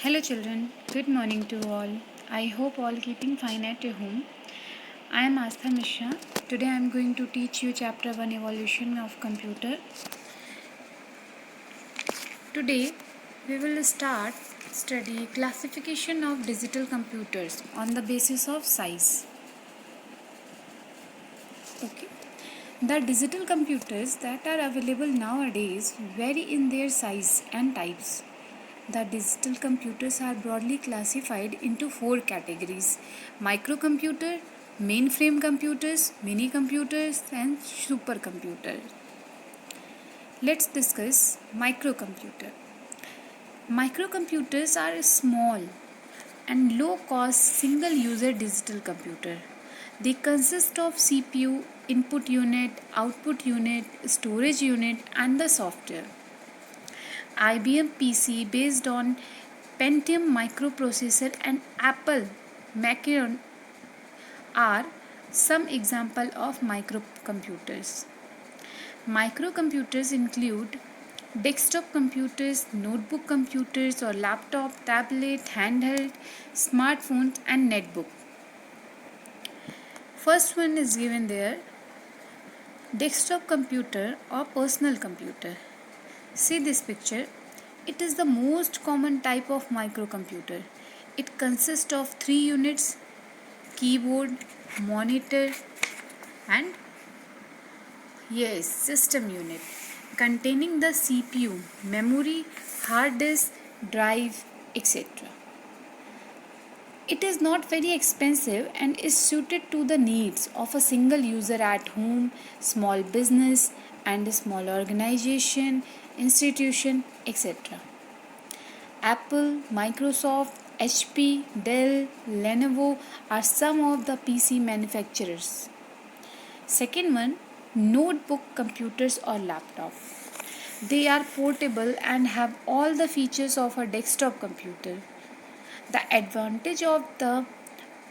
Hello children, good morning to all. I hope all keeping fine at your home. I am Astha Mishra. Today I am going to teach you chapter 1 evolution of computer. Today we will start study classification of digital computers on the basis of size. Okay. The digital computers that are available nowadays vary in their size and types. The digital computers are broadly classified into four categories: microcomputer, mainframe computers, mini computers, and supercomputer. Let's discuss microcomputer. Microcomputers are small and low cost single user digital computer. They consist of CPU, input unit, output unit, storage unit, and the software. IBM PC based on Pentium microprocessor and Apple Macintosh are some example of microcomputers. Microcomputers include desktop computers, notebook computers or laptop, tablet, handheld, smartphones and netbook. First one is given there, desktop computer or personal computer. See this picture. It is the most common type of microcomputer. It consists of three units: keyboard, monitor, and system unit containing the CPU, memory, hard disk, drive, etc. It is not very expensive and is suited to the needs of a single user at home, small business, and a small organization, institution, etc. Apple, Microsoft, HP, Dell, Lenovo are some of the PC manufacturers. Second one, notebook computers or laptop. They are portable and have all the features of a desktop computer. The advantage of the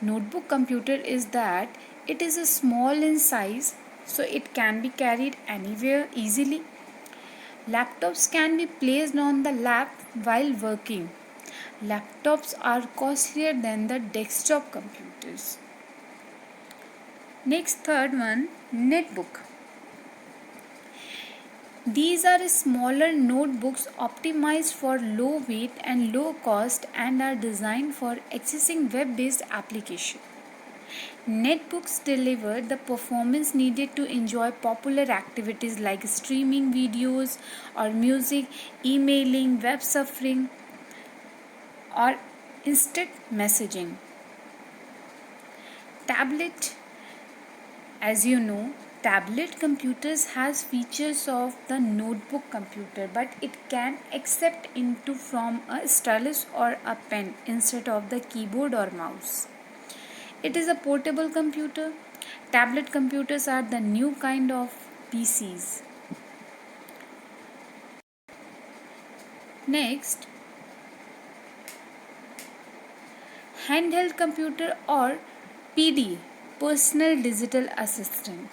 notebook computer is that it is small in size, so it can be carried anywhere easily. Laptops can be placed on the lap while working. Laptops are costlier than the desktop computers. Next, third one, netbook. These are smaller notebooks optimized for low weight and low cost and are designed for accessing web-based applications. Netbooks deliver the performance needed to enjoy popular activities like streaming videos or music, emailing, web surfing, or instant messaging. Tablet, as you know, tablet computers has features of the notebook computer, but it can accept input from a stylus or a pen instead of the keyboard or mouse. It is a portable computer. Tablet computers are the new kind of PCs. Next, handheld computer or PDA, personal digital assistant.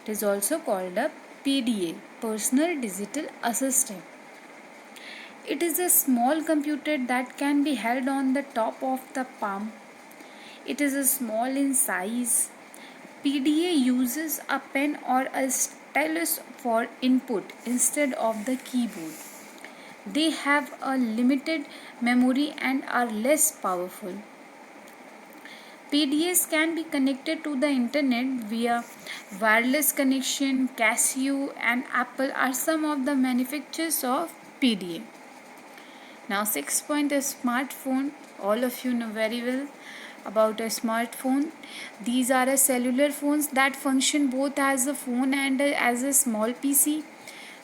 It is also called a PDA, personal digital assistant. It is a small computer that can be held on the top of the palm. It is small in size. PDA uses a pen or a stylus for input instead of the keyboard. They have a limited memory and are less powerful. PDAs can be connected to the internet via wireless connection. Casio and Apple are some of the manufacturers of PDA. Now, 6 point, a smartphone. All of you know very well about a smartphone. These are a cellular phones that function both as a phone and as a small PC.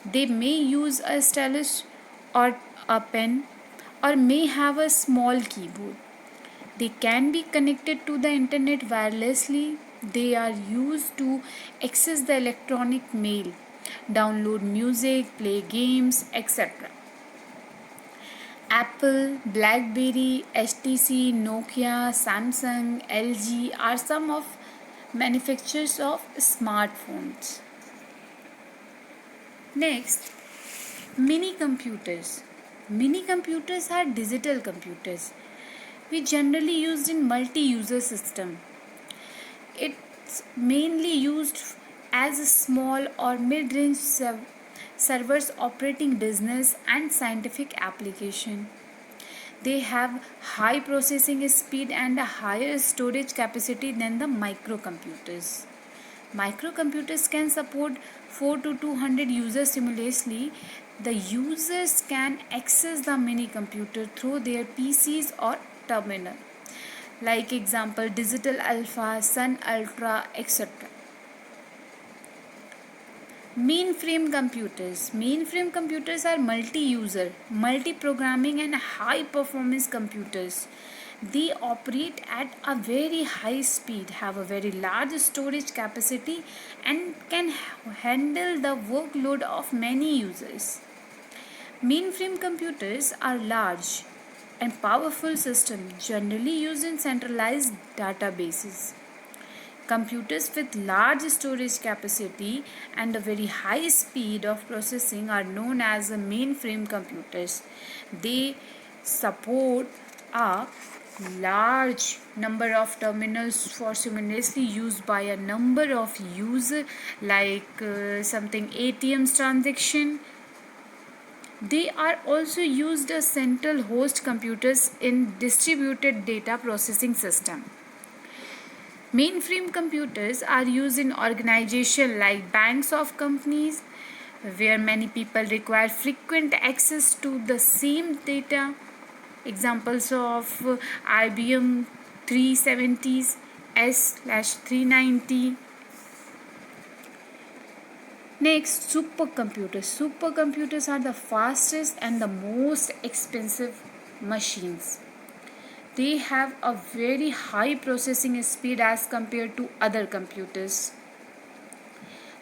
They may use a stylus or a pen or may have a small keyboard. They can be connected to the internet wirelessly. They are used to access the electronic mail, download music, play games, etc. Apple, BlackBerry, HTC, Nokia, Samsung, LG are some of manufacturers of smartphones. Next, mini computers. Mini computers are digital computers. We generally used in multi-user system. It's mainly used as a small or mid-range servers operating business and scientific application. They have high processing speed and a higher storage capacity than the microcomputers. Microcomputers can support 4 to 200 users simultaneously. The users can access the mini computer through their PCs or terminal. Like example Digital Alpha, Sun Ultra, etc. Mainframe computers. Mainframe computers are multi-user, multi-programming and high-performance computers. They operate at a very high speed, have a very large storage capacity and can handle the workload of many users. Mainframe computers are large and powerful systems generally used in centralized databases. Computers with large storage capacity and a very high speed of processing are known as mainframe computers. They support a large number of terminals for simultaneously used by a number of users, like something ATM's transaction. They are also used as central host computers in distributed data processing system. Mainframe computers are used in organizations like banks of companies where many people require frequent access to the same data. Examples of IBM 370s, S/390. Next, supercomputers. Supercomputers are the fastest and the most expensive machines. They have a very high processing speed as compared to other computers.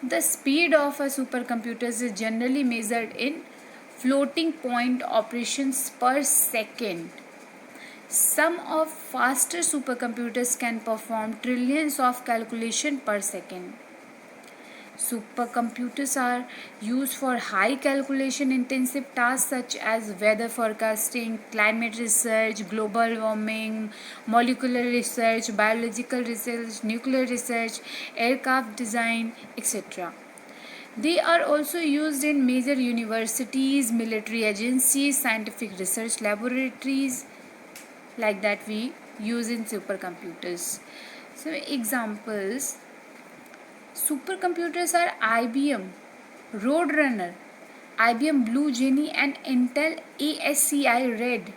The speed of a supercomputer is generally measured in floating point operations per second. Some of faster supercomputers can perform trillions of calculations per second. Supercomputers are used for high calculation intensive tasks such as weather forecasting, climate research, global warming, molecular research, biological research, nuclear research, aircraft design, etc. They are also used in major universities, military agencies, scientific research laboratories, like that we use in supercomputers. So examples: supercomputers are IBM Roadrunner, IBM Blue Genie and Intel ASCI Red.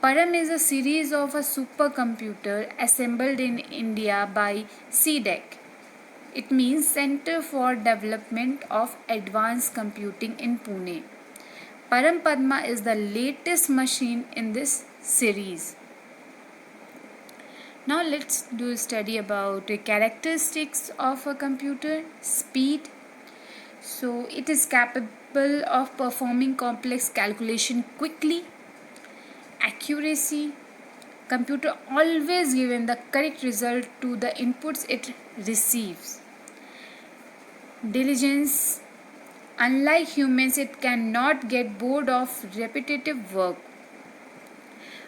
Param is a series of a supercomputer assembled in India by CDEC. It means Center for Development of Advanced Computing in Pune. Param Padma is the latest machine in this series. Now let's do a study about the characteristics of a computer. Speed. So it is capable of performing complex calculation quickly. Accuracy. Computer always given the correct result to the inputs it receives. Diligence. Unlike humans, it cannot get bored of repetitive work.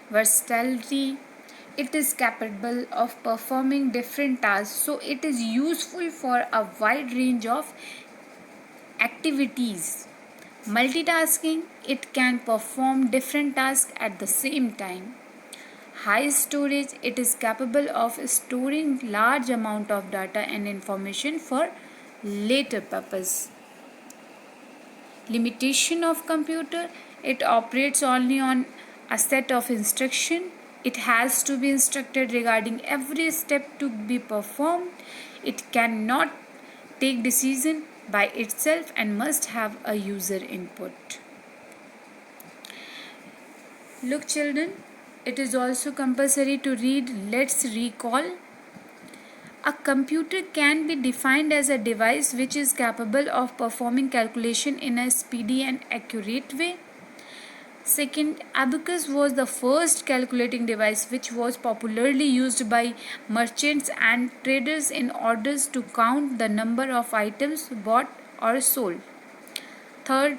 Versatility. It is capable of performing different tasks, so it is useful for a wide range of activities. Multitasking. It can perform different tasks at the same time. High storage. It is capable of storing large amount of data and information for later purpose. Limitation of computer. It operates only on a set of instruction. It has to be instructed regarding every step to be performed. It cannot take decision by itself and must have a user input. Look children, it is also compulsory to read. Let's recall. A computer can be defined as a device which is capable of performing calculation in a speedy and accurate way. Second, abacus was the first calculating device which was popularly used by merchants and traders in order to count the number of items bought or sold. Third,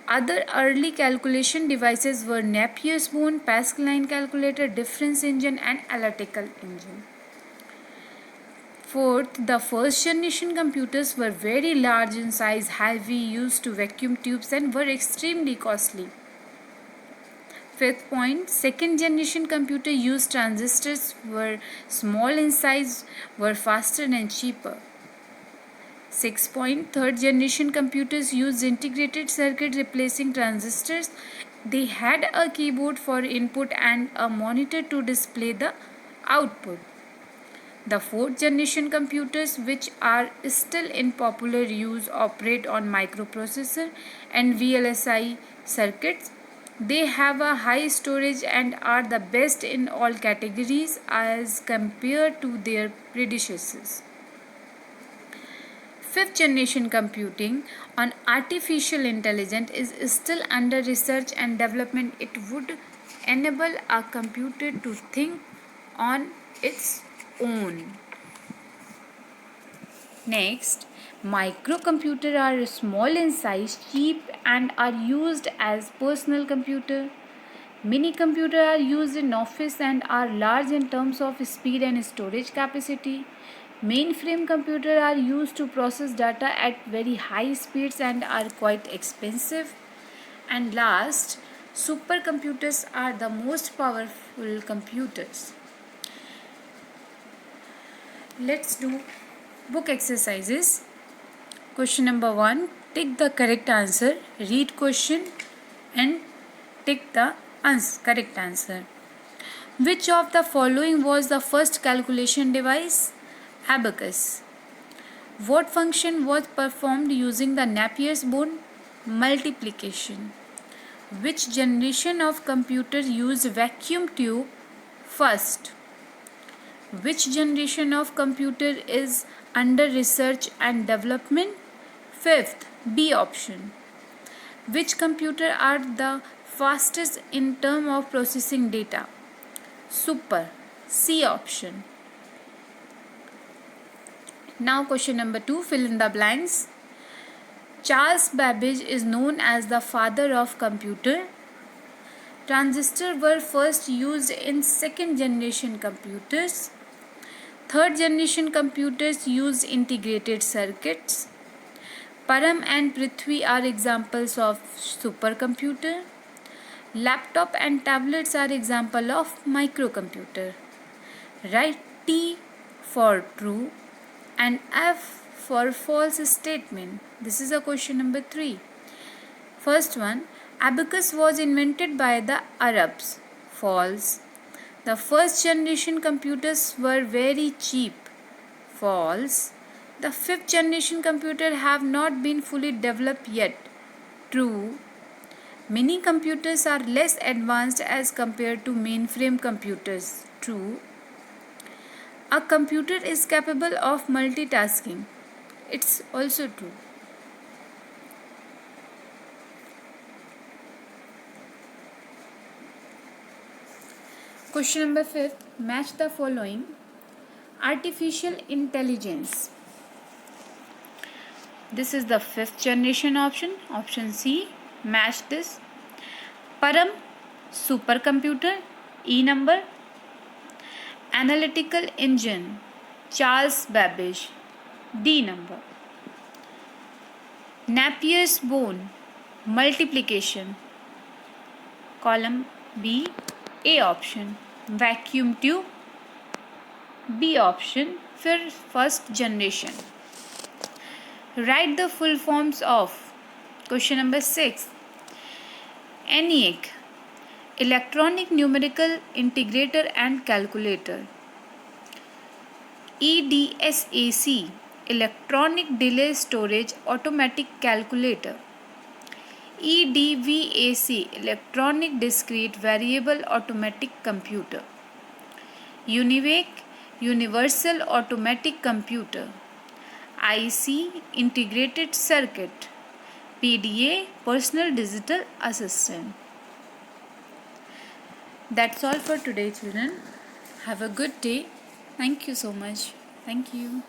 Other early calculation devices were Napier's bone, Pascaline calculator, difference engine, and analytical engine. Fourth, the first generation computers were very large in size, heavy, used to vacuum tubes, and were extremely costly. Fifth point, second generation computer used transistors, were small in size, were faster and cheaper. Sixth point, third generation computers used integrated circuit replacing transistors. They had a keyboard for input and a monitor to display the output. The fourth generation computers, which are still in popular use, operate on microprocessor and VLSI circuits. They have a high storage and are the best in all categories as compared to their predecessors. Fifth generation computing on artificial intelligence is still under research and development. It would enable a computer to think on its own. Next, microcomputers are small in size, cheap, and are used as personal computer. Mini computers are used in office and are large in terms of speed and storage capacity. Mainframe computers are used to process data at very high speeds and are quite expensive. And last, supercomputers are the most powerful computers. Let's do book exercises. Question number 1, tick the correct answer. Read question and tick the correct answer. Which of the following was the first calculation device? Abacus. What function was performed using the Napier's bone? Multiplication. Which generation of computer used vacuum tube first? Which generation of computer is under research and development? Fifth, B option. Which computer are the fastest in terms of processing data? Super, C option. Now question number 2, fill in the blanks. Charles Babbage is known as the father of computer. Transistors were first used in second generation computers. Third generation computers used integrated circuits. Param and Prithvi are examples of supercomputer. Laptop and tablets are example of microcomputer. Write T for true and F for false statement. This is a question number 3. First one, abacus was invented by the Arabs. False. The first generation computers were very cheap. False. The fifth generation computer have not been fully developed yet. True. Mini computers are less advanced as compared to mainframe computers. True. A computer is capable of multitasking. It's also true. Question number 5. Match the following. Artificial intelligence. This is the fifth generation option. Option C. Match this. Param, supercomputer. E number. Analytical engine. Charles Babbage. D number. Napier's bone. Multiplication. Column B. A option. Vacuum tube. B option for first generation. Write the full forms of question number 6. ENIAC, electronic numerical integrator and calculator. EDSAC, electronic delay storage automatic calculator. EDVAC, electronic discrete variable automatic computer. UNIVAC, universal automatic computer. IC, integrated circuit. PDA, personal digital assistant. That's all for today, children. Have a good day. Thank you so much. Thank you.